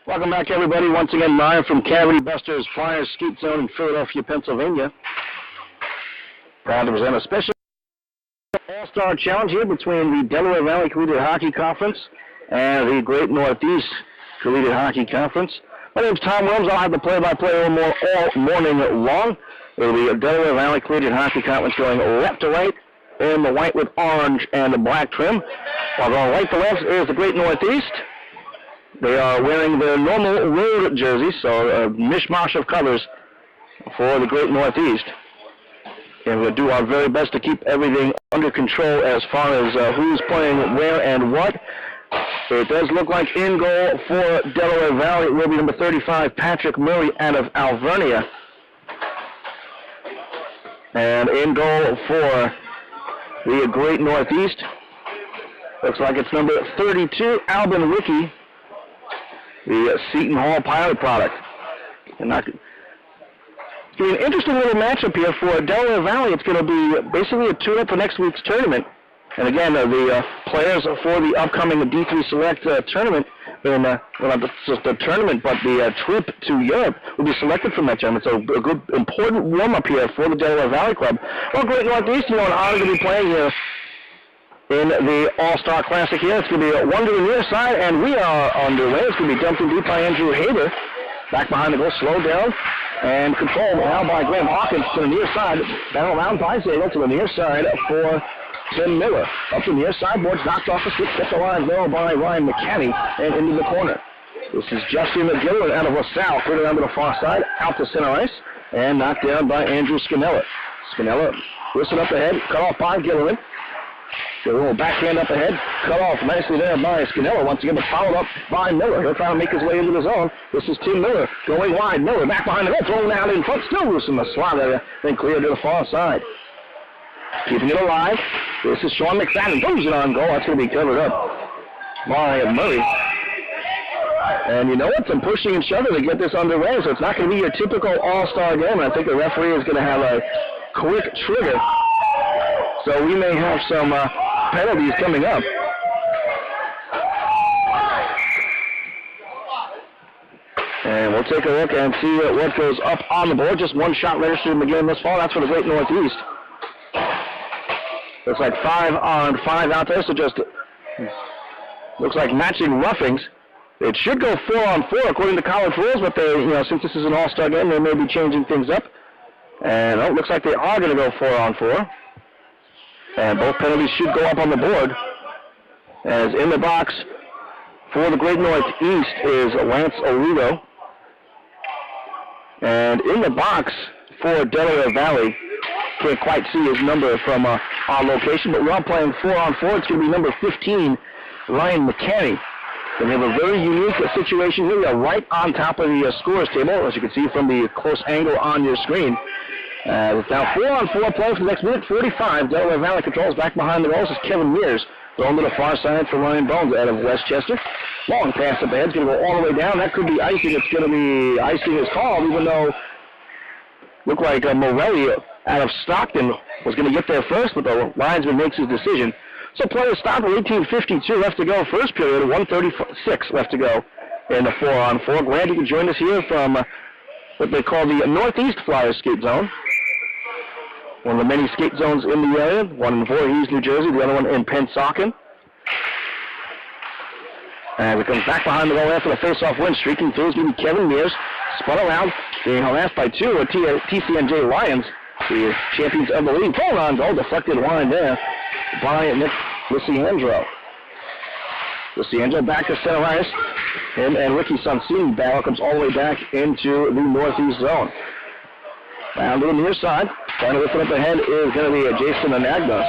Welcome back, everybody. Once again, live from Cavity Busters Flyers Skeet Zone in Philadelphia, Pennsylvania. Proud to present a special All-Star Challenge here between the Delaware Valley Collegiate Hockey Conference and the Great Northeast Collegiate Hockey Conference. My name's Tom Williams. I'll have the play-by-play all morning long. It'll be a Delaware Valley Collegiate Hockey Conference going left to right in the white with orange and the black trim. While going right to left is the Great Northeast. They are wearing their normal road jerseys, so a mishmash of colors for the Great Northeast. And we'll do our very best to keep everything under control as far as who's playing where and what. It does look like in goal for Delaware Valley will be number 35, Patrick Murray out of Alvernia. And in goal for the Great Northeast, looks like it's number 32, Albin Rickey, the Seton Hall Pilot product. And it's going to be an interesting little matchup here for Delaware Valley. It's going to be basically a tune-up for next week's tournament. And again, the players for the upcoming D3 Select tournament, not just the tournament, but the trip to Europe will be selected from that tournament. So a good, important warm-up here for the Delaware Valley Club. Well, Great Northeast, an honor to be playing here in the All-Star Classic here. It's going to be a one to the near side, and we are underway. It's going to be dumped in deep by Andrew Haber. Back behind the goal, slowed down, and controlled now by Graham Hawkins to the near side. Down around by Zagel to the near side for Tim Miller. Up to the near side, boards knocked off the stick, kept the line low by Ryan McCanny, and into the corner. This is Justin McGillen out of LaSalle, further down to the far side, out to center ice, and knocked down by Andrew Scannella. Scannella whistled up ahead, cut off by Gilliland. A little backhand up ahead, cut off nicely there by Scannella. Once again, but followed up by Miller. He'll try to make his way into the zone. This is Tim Miller going wide. Miller back behind the goal, thrown out in front, still loose in the slot area, then cleared to the far side. Keeping it alive. This is Sean McFadden. Throws it on goal. That's going to be covered up by Murray. And you know what? Some pushing and shoving to get this underway, so it's not going to be your typical all-star game. And I think the referee is going to have a quick trigger. So we may have some penalties coming up. And we'll take a look and see what goes up on the board. Just one shot registered in the game thus far. That's for the Great Northeast. Looks like 5-on-5 out there, so just looks like matching roughings. It should go 4-on-4 according to college rules, but they, since this is an all-star game, they may be changing things up. And it looks like they are going to go 4-on-4. And both penalties should go up on the board. As in the box for the Great Northeast is Lance Arudo. And in the box for Delaware Valley, can't quite see his number from our location, but we're all playing 4-on-4. It's going to be number 15, Ryan McCanny. And we have a very unique situation here. We are right on top of the scores table, as you can see from the close angle on your screen. It's now 4-on-4 play for the next minute 45. Delaware Valley controls back behind the goals is Kevin Mears. Thrown to the far side for Ryan Bones out of Westchester. Long pass up ahead. It's going to go all the way down. That could be icing. It's going to be icing is called, even though looked like Morelli out of Stockton was going to get there first, but the linesman makes his decision. So players stop at 18:52 left to go. First period, 1:36 left to go in the 4-on-4. Glad you can join us here from what they call the Northeast Flyers Skate Zone. One of the many skate zones in the area, one in Voorhees, New Jersey, the other one in Pennsauken. And it comes back behind the goal after the face-off win. Streaking through is going to be Kevin Mears. Spun around, being harassed by two of TCNJ Lions, the champions of the league. Pulled on goal, deflected line there by Nick Liciandro. Liciandro back to center ice. Him and Ricky Sonsini battle comes all the way back into the Northeast zone. Down to the near side. Trying to lift it up ahead is going to be Jason Anagnos.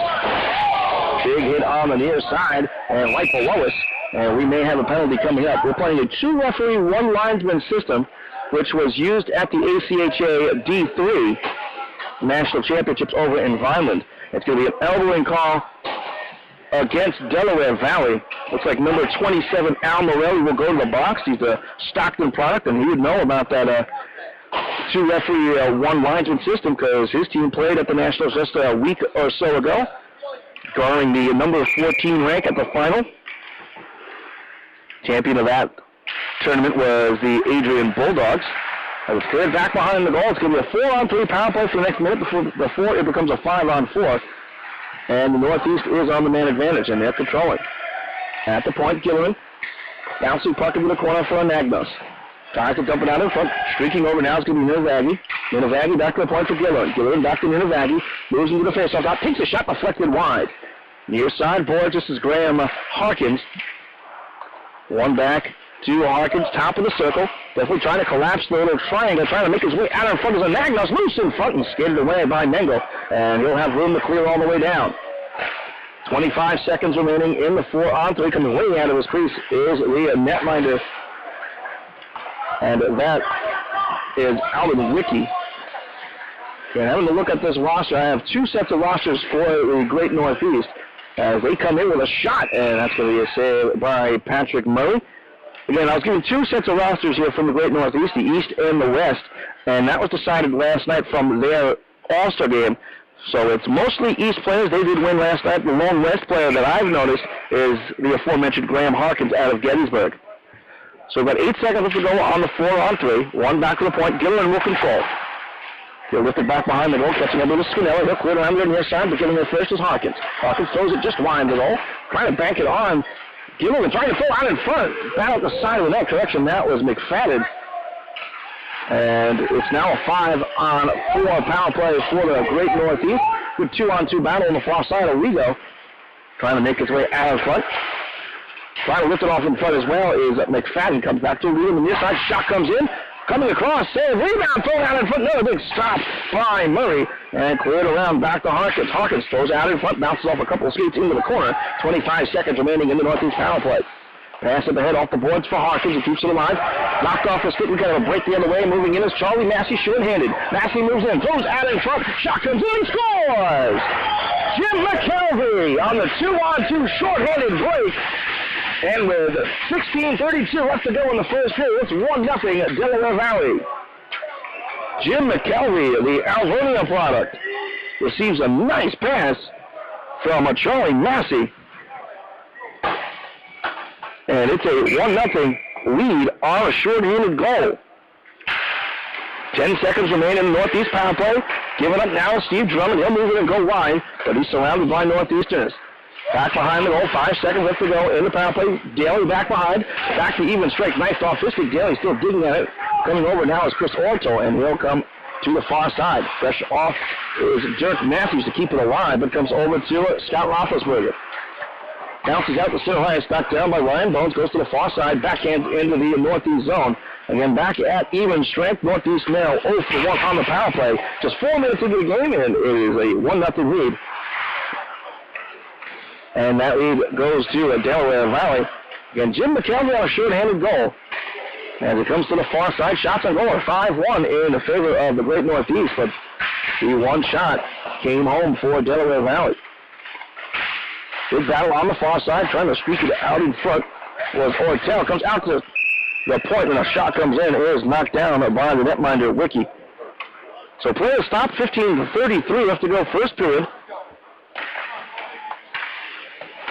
Big hit on the near side and right below us. And we may have a penalty coming up. We're playing a two-referee, one-linesman system, which was used at the ACHA D3 National Championships over in Vineland. It's going to be an elbowing call against Delaware Valley. Looks like number 27, Al Morelli, will go to the box. He's a Stockton product, and he would know about that two-referee, one-linesman system because his team played at the Nationals just a week or so ago, garnering the number 14 rank at the final. Champion of that tournament was the Adrian Bulldogs. It was cleared back behind the goal. It's going to be a 4-on-3 power play for the next minute before it becomes a 5-on-4. And the Northeast is on the man advantage, and they're controlling. At the point, Gilliland. Bouncing puck into the corner for Anagnos. Tries to dump it out in front. Streaking over now is going to be Ninivaggi. Ninivaggi back to the point for Gilliland. Gilliland back to Ninivaggi. Moves into the face-off top. Takes a shot deflected wide. Near side, Borges is Graham Harkins. One back to Harkins, top of the circle. Definitely trying to collapse the little triangle, trying to make his way out in front of Anagnos. Loose in front and skated away by Mengel. And he'll have room to clear all the way down. 25 seconds remaining in the 4-on-3. Coming way out of his crease is the netminder. And that is Alvin Wiki. And having a look at this roster, I have two sets of rosters for the Great Northeast as they come in with a shot, and that's going to be a save by Patrick Murray. Again, I was given two sets of rosters here from the Great Northeast, the East and the West, and that was decided last night from their All-Star game. So it's mostly East players. They did win last night. The lone West player that I've noticed is the aforementioned Graham Harkins out of Gettysburg. So we've got 8 seconds left to go on the 4-on-3. One back to the point. Gilliland will control. He'll lift it back behind the goal, catching up with Scanella. He'll clear it around the near side, but getting there first is Harkins. Harkins throws it just wide the goal, trying to bank it on. Gilliland trying to throw out in front. Battle at the side of the net. Correction, that was McFadden. And it's now a 5-on-4 power play for the Great Northeast. Good 2-on-2 battle on the far side of Rigo. Trying to make his way out in front. Trying to lift it off in front as well is McFadden. Comes back to Rigo on the near side. Shot comes in. Coming across, save, rebound, thrown out in front. Another big stop by Murray. And cleared around back to Harkins. Harkins throws out in front, bounces off a couple of skates into the corner. 25 seconds remaining in the Northeast power play. Pass at the head off the boards for Harkins. He keeps it alive. Knocked off the stick. We got a break the other way. Moving in is Charlie Massey, short-handed. Massey moves in, throws out in front. Shot comes in, scores! Jim McKelvey on the 2-on-2 short-handed break. And with 16:32 left to go in the first period, it's 1-0 Delaware Valley. Jim McKelvey, the Alvernia product, receives a nice pass from Charlie Massey. And it's a 1-0 lead on a short-handed goal. 10 seconds remain in the Northeast power play. Giving up now, Steve Drummond. He'll move it and go wide, but he's surrounded by Northeasterners. Back behind the goal, 5 seconds left to go in the power play. Daly back behind, back to even strike, knifed off his stick. Daly still digging at it. Coming over now is Chris Orto, and he'll come to the far side. Fresh off is Dirk Matthews to keep it alive, but comes over to Scott Roethlisberger. Bounces out the center line, knocked down by Ryan Bones, goes to the far side, backhand into the Northeast zone. Again, back at even strength, Northeast now 0-for-1 on the power play. Just 4 minutes into the game, and it is a 1-0 lead. And that lead goes to Delaware Valley. Again, Jim McKelvey on a short-handed goal. As it comes to the far side, shots on goal are 5-1 in favor of the Great Northeast, but the one shot came home for Delaware Valley. Big battle on the far side, trying to squeak it out in front was Ortel. Comes out to the point when a shot comes in. It is knocked down by the netminder, Wiki. So play stop, 15:33 left to go first period.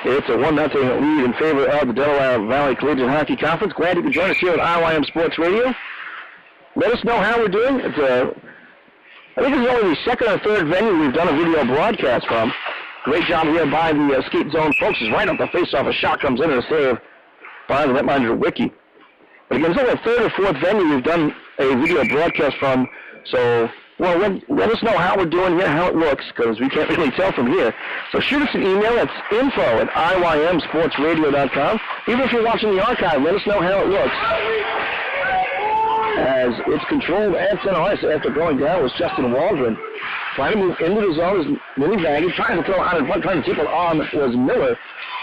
It's a 1-0 lead in favor of the Delaware Valley Collegiate Hockey Conference. Glad you could join us here at IYM Sports Radio. Let us know how we're doing. I think it's only the second or third venue we've done a video broadcast from. Great job here by the skate zone folks. Is right off the face-off. A shot comes in and a save by the netminder Wiki. But again, it's only the third or fourth venue we've done a video broadcast from. So, well, let us know how we're doing here, how it looks, because we can't really tell from here. So shoot us an email. It's info@iymsportsradio.com. Even if you're watching the archive, let us know how it looks. As it's controlled at center ice after going down was Justin Waldron. Trying to move into the zone is Ninivaggi. Trying to throw out in front, trying to tip it on was Miller.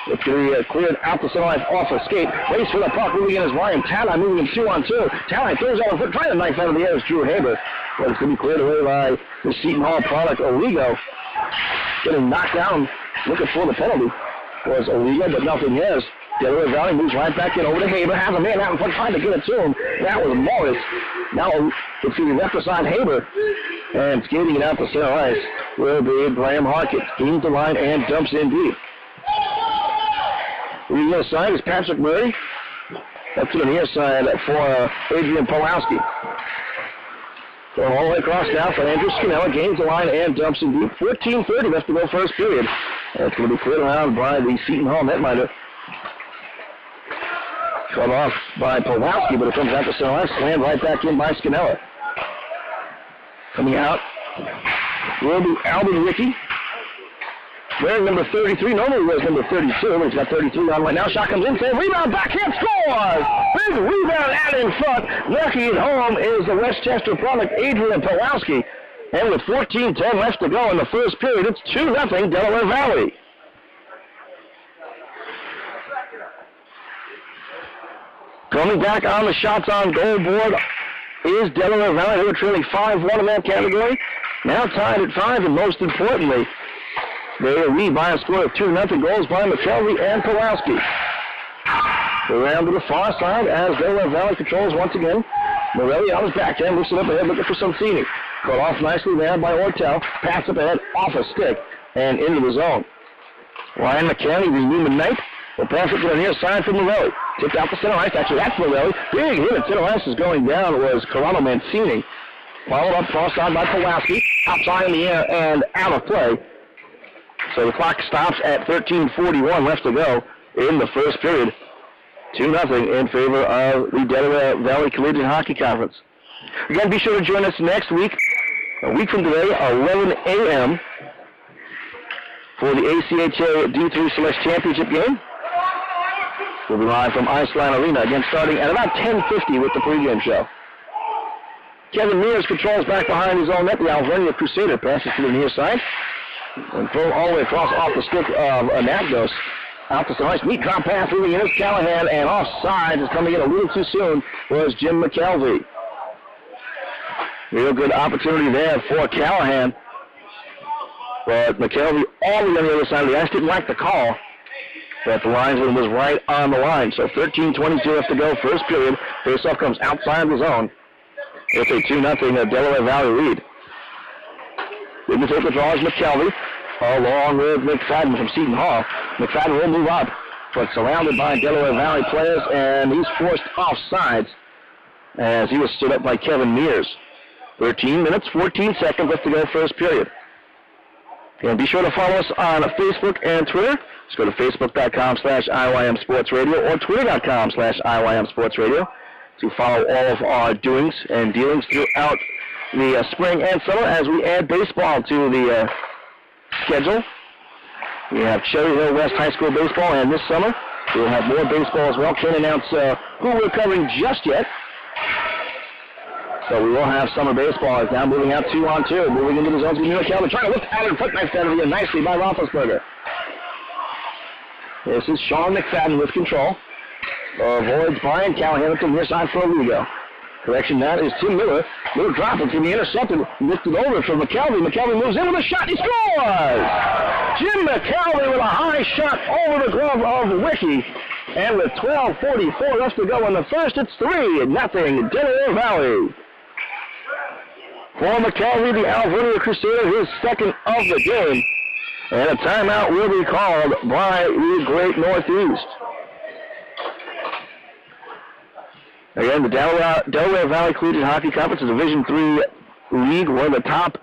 It's going to be cleared out the center line off a skate. Race for the puck. Moving in is Ryan Talley, moving in 2-on-2. Talley throws out in front, trying to knife out of the air is Drew Haber. But it's going to be cleared away by the Seton Hall product, Oligo. Getting knocked down, looking for the penalty was Oligo, but nothing is. Delaware Valley moves right back in over to Haber. Has a man out in front trying to get it to him. That was Morris. Now it's to the left beside Haber. And skating it out to center ice will be Graham Harkins. Gains the line and dumps in deep. Leading the side is Patrick Murray. Up to the near side for Adrian Pawlowski. Going all the way across now for Andrew Scanella. Gains the line and dumps in deep. 14:30 left to go first period. And it's going to be cleared around by the Seton Hall netminder. Cut off by Pawlowski, but it comes out to center left. Slammed right back in by Scanella. Coming out will be Alvin Rickey. Wearing number 33, normally wears number 32, but he's got 33 on right now. Shot comes in, save, rebound, backhand, scores! Big rebound out in front. Lucky at home is the Westchester product, Adrian Pawlowski. And with 14:10 left to go in the first period, it's 2-0 Delaware Valley. Coming back on the shots on goal board is Delaware Valley, who are trailing 5-1 in that category. Now tied at 5, and most importantly, they lead by a score of 2-0 goals by McKelvey and Pawlowski. Around to the far side as Delaware Valley controls once again. Morelli on his backhand, looks it up ahead, looking for Sonsini. Cut off nicely there by Ortel. Pass up ahead, off a stick, and into the zone. Ryan McKelvey, the human knight, will pass it to the near side for Morelli. Tipped out the center ice. Actually, that's Morelli. Big hit at center ice is going down was Corrado Mancini. Followed up cross side by Pawlowski. Outside in the air and out of play. So the clock stops at 13:41 left to go in the first period. 2-0 in favor of the Delaware Valley Collegiate Hockey Conference. Again, be sure to join us next week, a week from today, 11 a.m. for the ACHA D3 Select Championship game. We'll be live from Iceland Arena, again starting at about 10:50 with the pregame show. Kevin Mears controls back behind his own net. The Alvernia Crusader passes to the near side. And throw all the way across off the stick of Anagnos. Out to some nice neat drop pass moving in is Callahan, and offside is coming in a little too soon was Jim McKelvey. Real good opportunity there for Callahan. But McKelvey all the way on the other side of the ice didn't like the call. But the linesman was right on the line. So 13:22 left to go, first period. Faceoff comes outside the zone. It's a 2-0 Delaware Valley lead. In the take the draw is McKelvey, along with McFadden from Seton Hall. McFadden will move up, but surrounded by Delaware Valley players, and he's forced off sides as he was stood up by Kevin Mears. 13 minutes, 14 seconds left to go first period. And be sure to follow us on Facebook and Twitter. Just go to facebook.com/IYM Sports Radio or twitter.com/IYM Sports Radio to follow all of our doings and dealings throughout the spring and summer as we add baseball to the schedule. We have Cherry Hill West High School baseball, and this summer we'll have more baseball as well. Can't announce who we're covering just yet. So we will have summer baseball. It's now moving out 2-on-2. Moving into the zones with McKelvey. Trying to look out in front. Nice out of here nicely by Roethlisberger. This is Sean McFadden with control. Avoids Brian Callahan up to the near side for Lugo. Correction, that is Tim Miller. Little drop. It's going to be intercepted. Lifted over for McKelvey. McKelvey moves in with a shot. He scores! Jim McKelvey with a high shot over the glove of Wiki. And with 12:44 left to go in the first, it's 3-0 Delaware Valley. For McKelvey, the Alvernia Crusader, his second of the game. And a timeout will be called by the Great Northeast. Again, the Delaware Valley Collegiate Hockey Conference is a Division III league, one of the top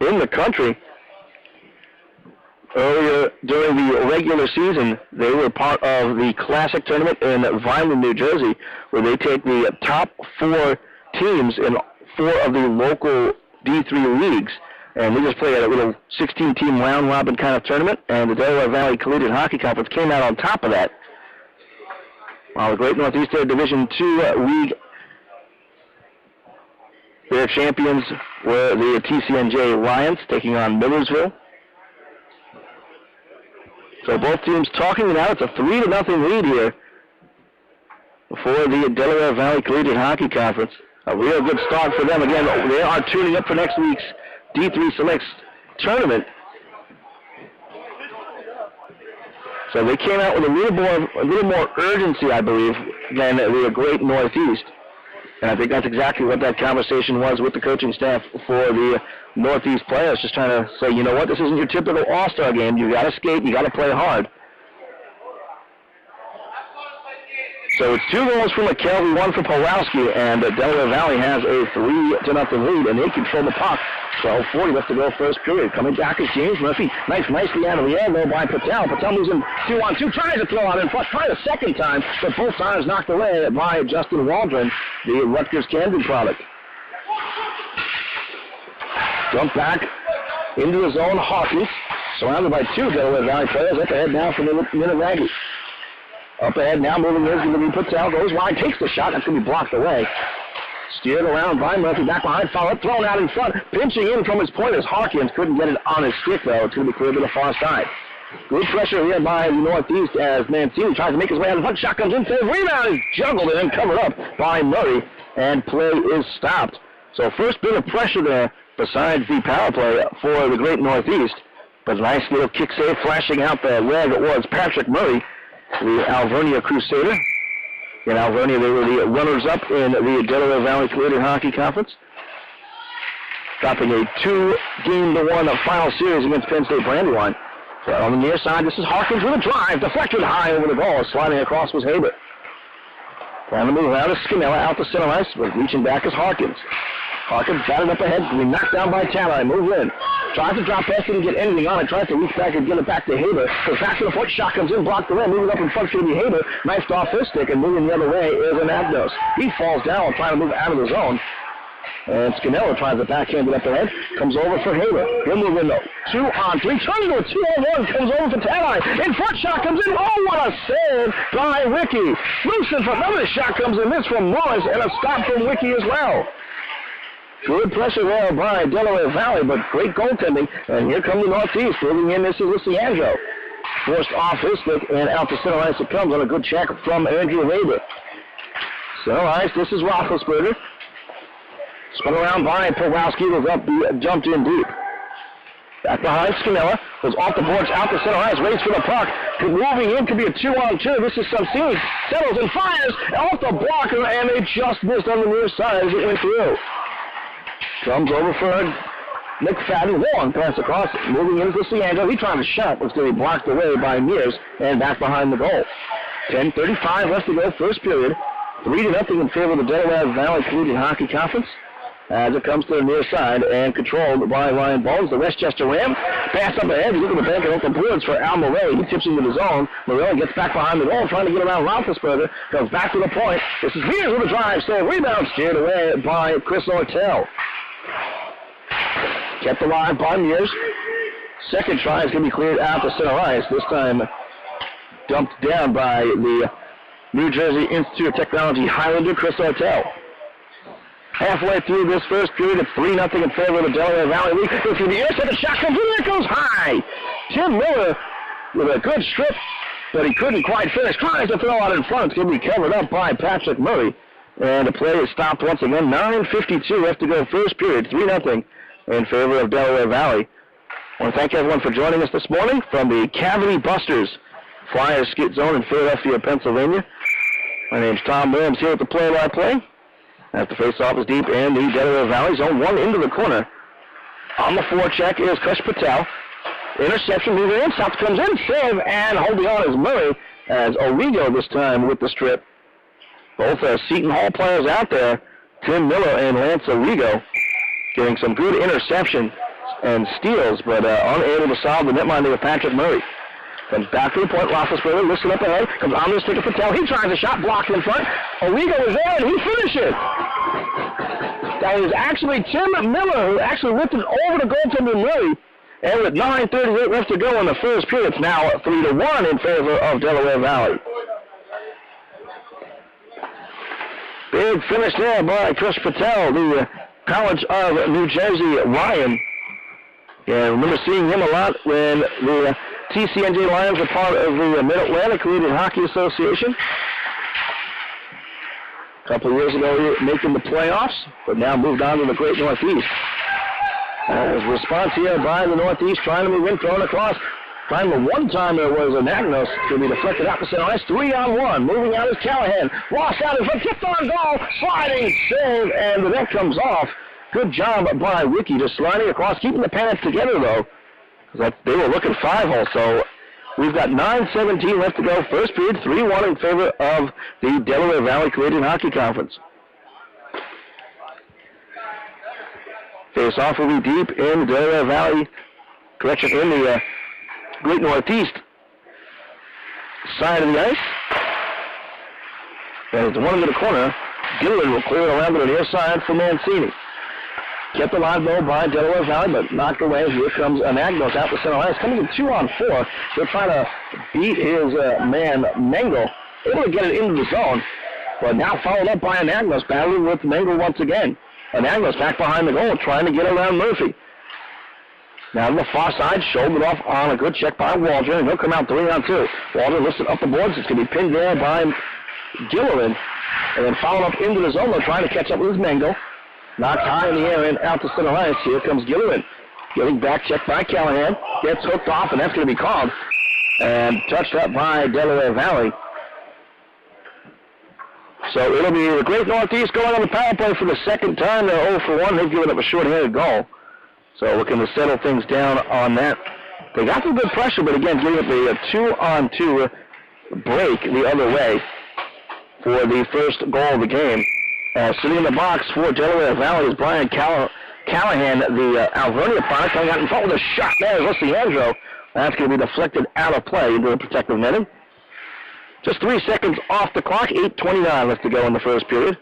in the country. Earlier during the regular season, they were part of the Classic Tournament in Vineland, New Jersey, where they take the top 4 teams in 4 of the local D3 leagues, and they just played a little 16-team round-robin kind of tournament, and the Delaware Valley Collegiate Hockey Conference came out on top of that. While the Great Northeast Division II league, their champions were the TCNJ Lions, taking on Millersville. So both teams talking it out. It's a 3-0 lead here for the Delaware Valley Collegiate Hockey Conference. A real good start for them. Again, they are tuning up for next week's D3 Selects tournament. So they came out with a little more urgency, I believe, than the Great Northeast. And I think that's exactly what that conversation was with the coaching staff for the Northeast players, just trying to say, you know what, this isn't your typical all-star game. You got to skate, you got to play hard. So it's 2 goals for McKelvey, 1 for Pawlowski, and Delaware Valley has a 3-0 lead, and they control the puck. 12:40 left to go first period. Coming back is James Murphy. Nicely out of the air, though, by Patel. Patel moves in 2-on-2, tries to throw out in front, tried a second time, but both times knocked away by Justin Waldron, the Rutgers Camden product. Jump back into the zone, Hawkins, surrounded by 2 Delaware Valley players. Up ahead now for Minavagi. Up ahead now, moving in, is going to be Patel. Goes wide, takes the shot. That's going to be blocked away. Steered around by Murphy, back behind, foul, thrown out in front. Pinching in from his point is Hawkins. Couldn't get it on his stick, though. It's going to be cleared to the far side. Good pressure here by the Northeast as Mancini tries to make his way out of the front. Shot comes in, save, rebound is juggled and then covered up by Murray, and play is stopped. So first bit of pressure there besides the power play for the Great Northeast. But a nice little kick save flashing out the leg. It was Patrick Murray, the Alvernia Crusader. In Alvernia, they were the runners-up in the Delaware Valley Collegiate Hockey Conference, dropping a 2-1 final series against Penn State Brandywine. So on the near side, this is Harkins with a drive, deflected high over the goal. Sliding across was Haber. Trying to move out is Scanella out to center ice, but reaching back is Harkins. Harkins batted up ahead, being knocked down by Talley. Move in. Tries to drop pass, didn't get anything on it. Tries to reach back and get it back to Haber. Goes back to the point, shot comes in, blocked away. Moving up in front, should be Haber. Knifed off his stick, and moving the other way is Anagnos. He falls down trying to move out of the zone. And Scanella tries to backhand it up ahead. Comes over for Haber. He'll move in though. 2-on-3. Turns into a 2-on-1. Comes over for Talley. In front, shot comes in. Oh, what a save by Wiki. Loose in front. Another shot comes in. This from Morris, and a stop from Wiki as well. Good pressure there by Delaware Valley, but great goaltending. And here comes the Northeast. Moving in, this is Luciangelo. Forced off his stick, and out to center ice it comes on a good check from Andrew Weber. Center ice, this is Roethlisberger. Spun around by Pawlowski, was up, jumped in deep. Back behind Scanella, goes off the boards, out to center ice, waits for the puck. Moving in, could be a 2-on-2. This is Samsini, settles and fires off the blocker, and it just missed on the near side as it went through. Comes over for McFadden, long pass across, moving into Ciango. He tried to shot, was going to be blocked away by Mears, and back behind the goal. 10:35 left to go, first period. 3-0 in favor of the Delaware Valley Collegiate Hockey Conference as it comes to the near side and controlled by Ryan Bones. The Westchester Ram pass up ahead. He's looking to bank and open boards for Al Morelli. He tips into the zone. Morelli gets back behind the goal, trying to get around Roethlisberger. Goes back to the point. This is Mears with a drive. So rebound steered away by Chris Ortel. Kept alive by Mears. Second try is going to be cleared out to center ice. This time dumped down by the New Jersey Institute of Technology Highlander, Chris Ortel. Halfway through this first period, it's 3-0 in favor of the Delaware Valley League. Goes through the air, second shot comes in, there goes high. Tim Miller with a good strip, but he couldn't quite finish. Tries to throw out in front. It's going to be covered up by Patrick Murray. And the play is stopped once again. 9:52 left to go first period. 3-0 in favor of Delaware Valley. I want to thank everyone for joining us this morning from the Cavity Busters Flyers Skit Zone in Philadelphia, Pennsylvania. My name's Tom Williams here at the play-by-play. As the face-off is deep in the Delaware Valley zone, 1 into the corner. On the forecheck is Kush Patel. Interception, moving in, South comes in, save, and holding on is Murray, as Origo this time with the strip. Both Seton Hall players out there, Tim Miller and Lance Origo, getting some good interception and steals, but unable to solve the netminder with Patrick Murray. Comes back to the point, Roethlisberger lifts it up ahead, comes on the stick of Patel. He tries a shot, blocked in front. Origo is there, and he finishes. That is actually Tim Miller who actually lifted over the goaltender Murray. And with 9:38 left to go in the first period, it's now 3-1 in favor of Delaware Valley. Big finish there by Chris Patel, the College of New Jersey Lion. Yeah, I remember seeing him a lot when the TCNJ Lions were part of the Mid-Atlantic Collegiate Hockey Association. A couple of years ago, he was making the playoffs, but now moved on to the Great Northeast. As a response here by the Northeast, trying to move in, thrown across. Trying the one-timer was Anagnos, to be deflected out the center ice. 3-on-1, moving out is Callahan. Lost out in front, tipped on goal, sliding, save, and the net comes off. Good job by Wiki, just sliding across, keeping the panics together, though. They were looking 5-hole, so We've got 9:17 left to go. First period, 3-1 in favor of the Delaware Valley Collegiate Hockey Conference. Face-off will be deep in the Delaware Valley, in the Great Northeast side of the ice. And it's one into the corner. Gillen will clear it around to the near side for Mancini. Kept alive, though, by Delaware Valley, but knocked away. Here comes Anagnos out the center ice. Coming in 2-on-4. They're trying to beat his man, Mengel. Able to get it into the zone, but now followed up by Anagnos, battling with Mengel once again. Anagnos back behind the goal, trying to get around Murphy. Now to the far side, shouldered off on a good check by Waldron, and he'll come out 3-on-2. Waldron lifts it up the boards. It's going to be pinned there by Gilliland, and then followed up into the zone, though, trying to catch up with Mengel. Knocked high in the air and out to center ice. Here comes Gilliland. Getting back checked by Callahan. Gets hooked off, and that's going to be called. And touched up by Delaware Valley. So it'll be the Great Northeast going on the power play for the second time. They're 0-for-1. They've given up a short-handed goal. So looking to settle things down on that. They got some good pressure, but again, giving up a 2-on-2 break the other way for the first goal of the game. Sitting in the box for Delaware Valley is Brian Callahan, the Alvernia product, coming out in front with a shot there. Leandro. That's going to be deflected out of play into the protective netting. Just 3 seconds off the clock, 8:29 left to go in the first period.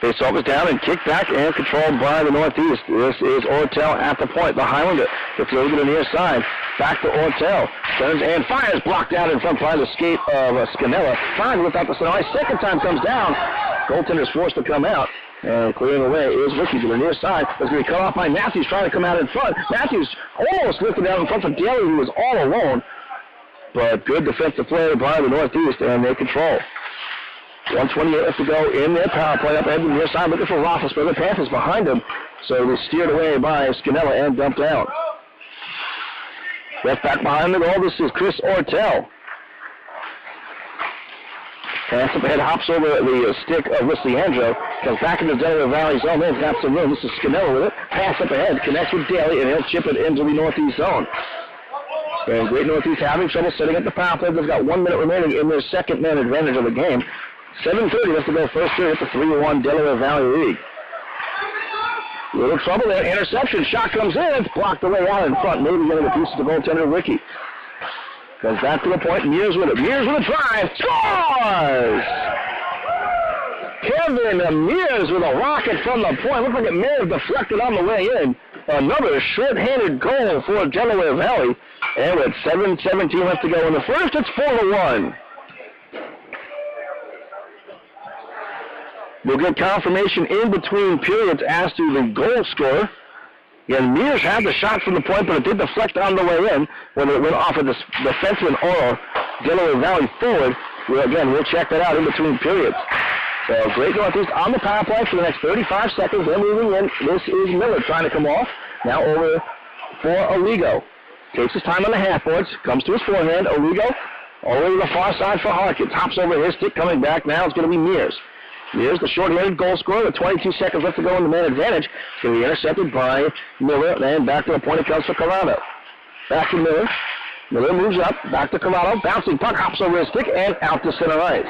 Face-off is down and kicked back and controlled by the Northeast. This is Ortel at the point. The Highlander gets over to the near side. Back to Ortel. Turns and fires. Blocked out in front by the skate of Scanella. Trying to lift out the center ice. Second time comes down. Goaltender's forced to come out. And clearing away is Ricky to the near side. It's going to be cut off by Matthews trying to come out in front. Matthews almost lifted out in front of Daly, who was all alone. But good defensive play by the Northeast, and they control. 1:28 left to go in their power play up ahead to the near side, looking for Roethlisberger. Panthers behind him, so they steered away by Scanella and dumped out. Left back behind the goal, this is Chris Ortel. Pass up ahead, hops over the stick of Leandro. Comes back into Delaware Valley zone. They've got some room. This is Scanella with it. Pass up ahead, connects with Daly, and he'll chip it into the Northeast zone. And Great Northeast having trouble setting up the power play. They've got 1 minute remaining in their second man advantage of the game. 7:30 left to go first period at the 3-1 Delaware Valley lead. Little trouble there. Interception. Shot comes in. It's blocked away out in front. Maybe getting a piece of the goaltender, Ricky. Goes back to the point. Mears with it. Mears with a drive. Scores! Kevin Mears with a rocket from the point. Looks like it may have deflected on the way in. Another short-handed goal for Delaware Valley. And with 7:17 left to go in the first, it's 4-1. We'll get confirmation in between periods as to the goal scorer. Again, Mears had the shot from the point, but it did deflect on the way in when it went off of the defenseman or Delaware Valley forward. We'll check that out in between periods. So Great Northeast on the power play for the next 35 seconds. They're moving in. This is Miller trying to come off. Now over for Oligo. Takes his time on the half boards. Comes to his forehand. Oligo over to the far side for Harkins. Hops over his stick. Coming back now. It's going to be Mears. Here's the short-handed goal scorer with 22 seconds left to go in the man advantage. It's going to be intercepted by Miller, and back to the point it comes for Corrado. Back to Miller. Miller moves up, back to Corrado. Bouncing puck, hops over his stick, and out to center ice.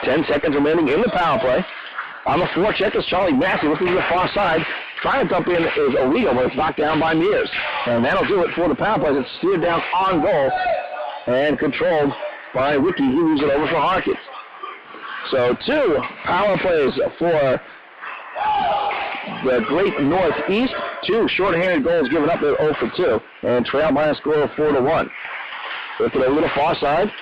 10 seconds remaining in the power play. On the forecheck is Charlie Massey looking to the far side. Trying to dump in is Oligo, but it's knocked down by Mears. And that'll do it for the power play. It's steered down on goal and controlled by Ricky. He moves it over for Harkins. So 2 power plays for the Great Northeast. 2 short-handed goals given up. They're 0 for 2 and trail by a score of 4-1. Look at over the far side.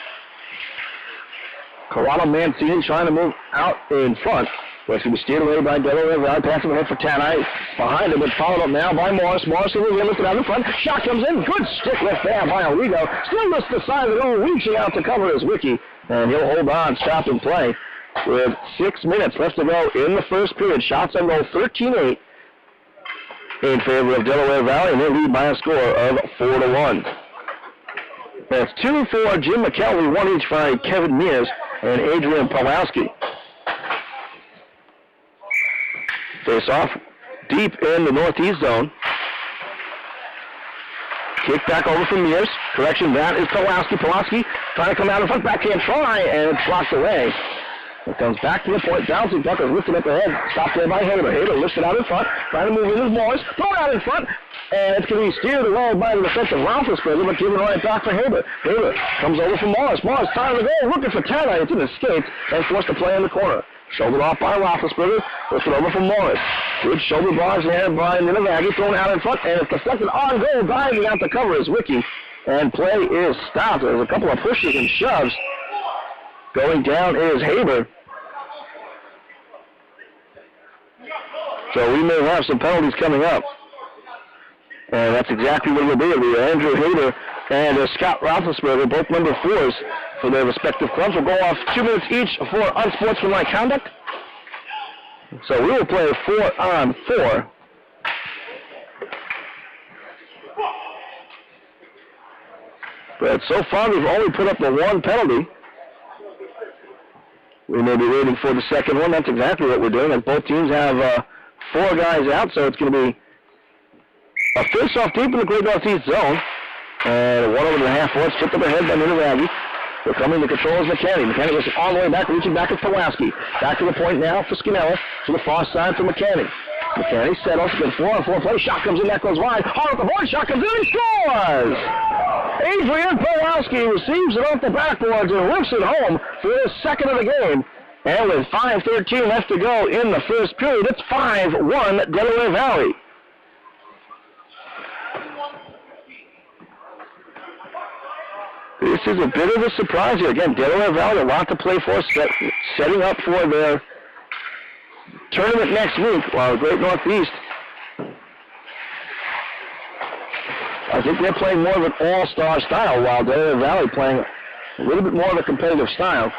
Corrado Mancini trying to move out in front. But it's going to be steered away by Delaware Valley. Passing ahead for Tanai. Behind him, but followed up now by Morris. Morris will be lifted out in front. Shot comes in. Good stick left there by Oligo. Still lifts the side of the goal. Reaching out to cover his Wiki. And he'll hold on, stop and play. With 6 minutes left to go in the first period. Shots on goal 13-8 in favor of Delaware Valley, and they lead by a score of 4-1. That's 2 for Jim McKelvey, 1 each by Kevin Mears and Adrian Pawlowski. Face off deep in the Northeast zone. Kick back over from Mears. Correction, that is Pulaski. Pulaski trying to come out in front. Backhand try, and it's blocked away. It comes back to the point. Bouncing puck is lifted up ahead. Stopped there by Haber. Haber lifts it out in front. Trying to move in his boys. Throw it out in front. And it's going to be steered away by the defensive Roethlisberger, but given right back for Haber. Haber comes over from Morris. Morris time to go. Looking for Tanner. It's an escape and forced to play in the corner. Shouldered off by Roethlisberger. Lifted over from Morris. Good shoulder bars there by Ninivaggi. Thrown out in front. And it's deflected on goal. Diving out to cover is Wiki. And play is stopped. There's a couple of pushes and shoves. Going down is Haber. So we may have some penalties coming up. And that's exactly what it will be. It'll be Andrew Haber and Scott Roethlisberger, both number 4s for their respective clubs. Will go off 2 minutes each for unsportsmanlike conduct. So we will play 4-on-4. But so far we've only put up the 1 penalty. We may be waiting for the second one. That's exactly what we're doing. And both teams have 4 guys out, so it's going to be a face-off deep in the Great Northeast zone. And 1 over the half forward, stripped up ahead by Ninivaggi. They're coming to control is McCanny. McCanny goes all the way back, reaching back at Pulaski. Back to the point now for Scanella. To the far side for McCanny. McCanny settles. Good 4-on-4 play. Shot comes in. That goes wide. Hard at the board. Shot comes in. He scores! Adrian Pulaski receives it off the backboards and whips it home for his second of the game. And with 5:13 left to go in the first period, it's 5-1 Delaware Valley. This is a bit of a surprise here. Again, Delaware Valley, a lot to play for, setting up for their tournament next week, while the Great Northeast, I think they're playing more of an all-star style, while Delaware Valley playing a little bit more of a competitive style.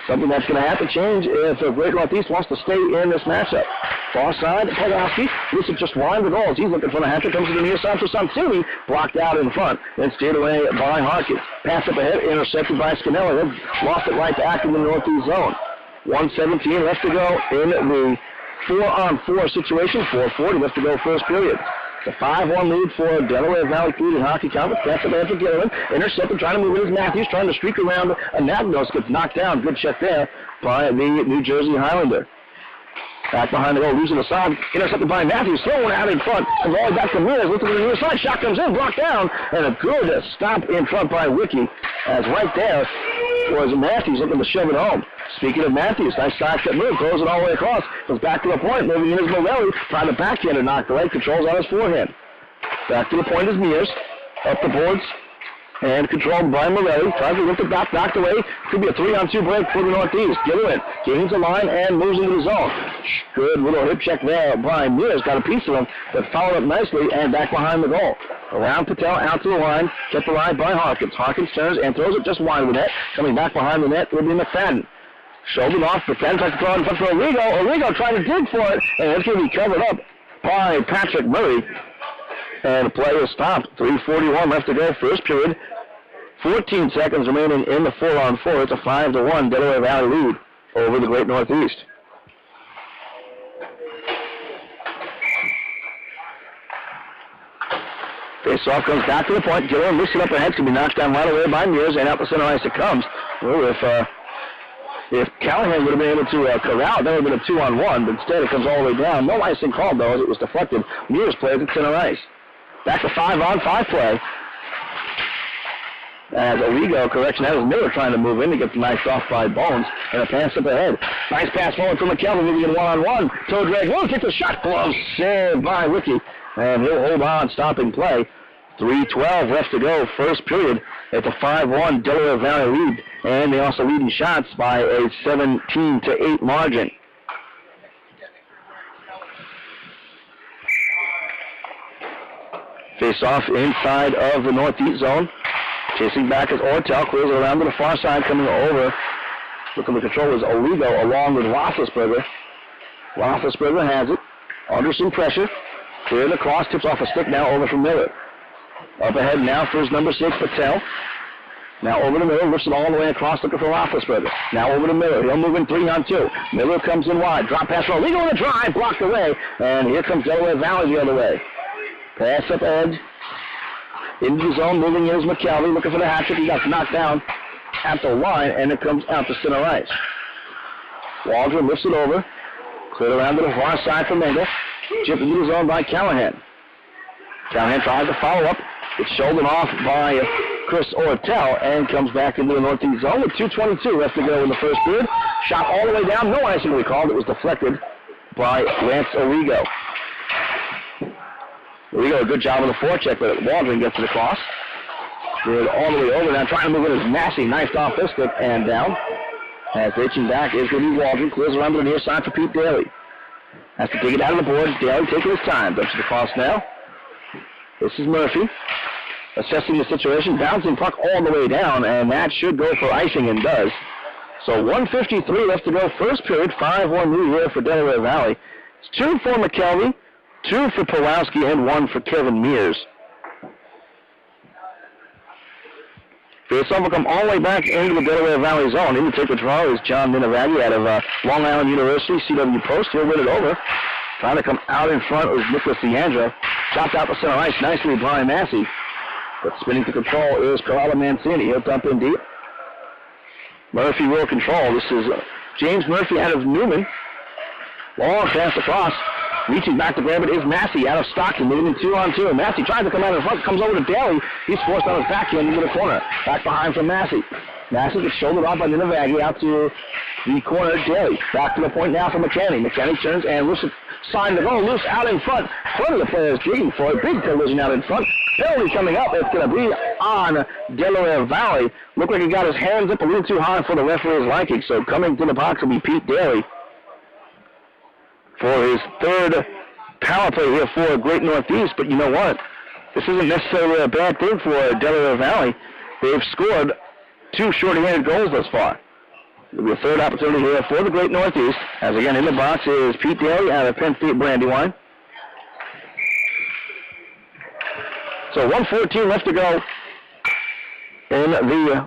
Something that's going to have to change if the Great Northeast wants to stay in this matchup. Far side, Pulaski. This is just wide the goals. He's looking for the hat. Comes to the near side for Sansini. Blocked out in front. Then steered away by Harkins. Pass up ahead. Intercepted by Scanella. Then lost it right back in the Northeast zone. 1:17 left to go in the 4-on-4 situation. 4:40 left to go first period. The 5-1 lead for Delaware Valley Collegiate Hockey Conference. Pass up ahead for Gilliland. Intercepted, trying to move in is Matthews. Trying to streak around Anagnos. Gets knocked down. Good check there by the New Jersey Highlander. Back behind the goal, losing the side, intercepted by Matthews, throwing out in front, and all back to Mears, looking to the near side, shot comes in, blocked down, and a good stop in front by Wiki, as right there was Matthews looking to shove it home. Speaking of Matthews, nice sidestep move, throws it all the way across, goes back to the point, moving in is Morelli, trying to backhand and knock away, controls on his forehand. Back to the point is Mears, up the boards, and controlled by Morelli. Tries to lift it back, knocked away. Could be a 3-on-2 break for the Northeast. Gilliland gains the line and moves into the zone. Good little hip check there by Mears. Got a piece of him, but followed up nicely and back behind the goal. Around Patel, out to the line. Kept alive by Harkins. Harkins turns and throws it just wide of the net. Coming back behind the net will be McFadden. Shouldered off. McFadden tries to throw it in front for Origo. Origo trying to dig for it, and it's going to be covered up by Patrick Murray. And the play is stopped. 3:41 left to go, first period. 14 seconds remaining in the 4-on-4. It's a 5-1 Delaware Valley lead over the Great Northeast. Face-off comes back to the point. Gilliland lifts it up ahead. It's going to be knocked down right away by Mears, and out the center ice it comes. Well, if Callahan would have been able to corral it, that would have been a 2-on-1, but instead it comes all the way down. No icing called, though, as it was deflected. Mears plays at center ice. Back to 5-on-5 play. As Origo, correction, that was Miller trying to move in to get knifed off by Bones, and a pass up ahead. Nice pass forward from McKelvin, moving in 1-on-1. Toe drag, will take the shot, glove saved by Wiki, and he'll hold on, stopping play. 3:12 left to go, first period. It's a 5-1 Delaware Valley lead, and they also lead in shots by a 17-8 margin. Face off inside of the Northeast zone. Chasing back is Ortel, clears it around to the far side, coming over. Looking to control is Origo along with Roethlisberger. Roethlisberger has it, under some pressure. Cleared across, tips off a stick now over from Miller. Up ahead now for his number 6, Patel. Now over to Miller, lifts it all the way across, looking for Roethlisberger. Now over to Miller, he'll move in 3-on-2. Miller comes in wide, drop pass for Origo in the drive, blocked away, and here comes Delaware Valley the other way. Pass up edge Into the zone, moving in is McKelvey, looking for the hat trick. He got knocked down at the line, and it comes out to center ice. Waldron lifts it over, cleared around to the far side for Mengel. Chipped into the zone by Callahan. Callahan tries to follow up. It's shouldered off by Chris Ortel and comes back into the northeast zone with 2:22 left to go in the first period. Shot all the way down, no icing recalled. It was deflected by Lance Arrigo. Arrigo, a good job on the forecheck, but Waldron gets it across. Good all the way over now, trying to move it as Massey knifed off this stick and down. As reaching back is going to be Waldron. Clears around to the near side for Pete Daly. Has to dig it out of the board. Daly taking his time. Dumps it across now. This is Murphy. Assessing the situation. Bouncing puck all the way down, and that should go for icing, and does. So 1:53 left to go. First period, 5-1 lead here for Delaware Valley. It's 2 for McKelvey, 2 for Pawlowski, and 1 for Kevin Mears. Faceoff will come all the way back into the Delaware Valley zone. In to take the draw is John Minavaggi out of Long Island University, CW Post. He'll win it over. Trying to come out in front was Nicholas DeAndre. Chopped out the center ice nicely by Massey. But spinning to control is Corrado Mancini. He'll dump in deep. Murphy will control. This is James Murphy out of Newman. Long pass across. Reaching back to grab it is Massey out of Stockton, moving in 2-on-2. Massey tries to come out in front, comes over to Daly. He's forced on his backhand into the corner. Back behind from Massey. Massey gets shouldered off by Ninavaggi out to the corner. Daly back to the point now for McKinney. McKinney turns and loose sign to go. Loose out in front. Front of the players digging for it. Big collision out in front. Penalty coming up. It's going to be on Delaware Valley. Looked like he got his hands up a little too high for the referee's liking. So coming to the box will be Pete Daly for his third power play here for Great Northeast. But you know what? This isn't necessarily a bad thing for Delaware Valley. They've scored 2 short-handed goals thus far. It'll be a third opportunity here for the Great Northeast. As again, in the box is Pete Daly out of Penn State Brandywine. So 1:14 left to go in the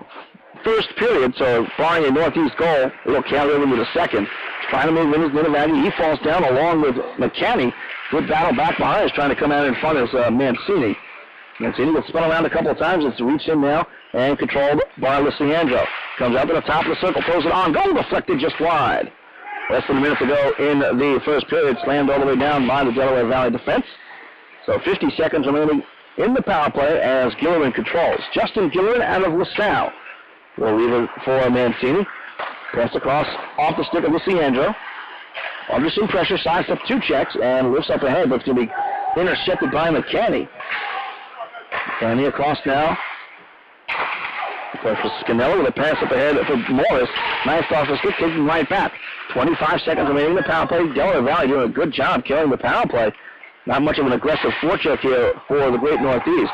first period. So barring a Northeast goal, it'll carry over into the second. Trying to move in is Ninavaggi. He falls down along with McCanny. Good battle back behind. He's trying to come out in front as Mancini. Mancini will spin around a couple of times. It's reached in now and controlled by Luciandro. Comes up to the top of the circle, throws it on. Goal deflected just wide. Less than a minute to go in the first period. Slammed all the way down by the Delaware Valley defense. So 50 seconds remaining in the power play as Gilliland controls. Justin Gilliland out of LaSalle will leave it for Mancini. Pass across off the stick of Luciandro. Under some pressure, sides up 2 checks and lifts up ahead, but it's going to be intercepted by McCanny. McCanny across now. For Scannella with a pass up ahead for Morris. Nice off the stick, taking right back. 25 seconds remaining in the power play. Delaware Valley doing a good job killing the power play. Not much of an aggressive forecheck here for the Great Northeast.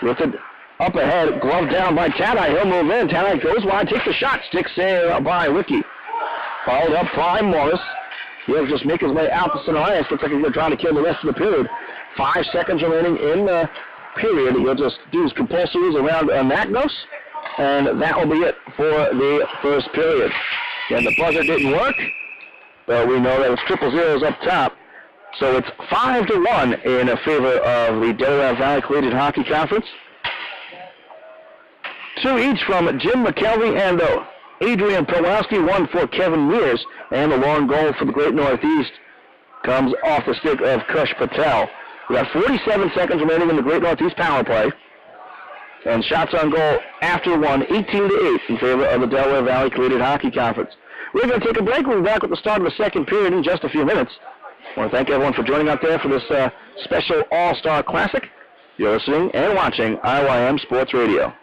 Lifted up ahead, glove down by Tadai. He'll move in. Tadai goes wide, takes the shot. Stick save by Ricky. Followed up by Morris. He'll just make his way out to center ice. Looks like he's trying to kill the rest of the period. 5 seconds remaining in the period. He'll just do his compulsories around Magnos. And that will be it for the first period. And the buzzer didn't work, but we know that it's 000 up top. So it's 5-1 in favor of the Delaware Valley Collegiate Hockey Conference. 2 each from Jim McKelvey and Adrian Pawlowski, 1 for Kevin Mears, and the long goal for the Great Northeast comes off the stick of Kush Patel. We got 47 seconds remaining in the Great Northeast power play. And shots on goal after 1, 18-8 in favor of the Delaware Valley Collegiate Hockey Conference. We're going to take a break. We'll be back with the start of the second period in just a few minutes. I want to thank everyone for joining out there for this special All-Star Classic. You're listening and watching IYM Sports Radio.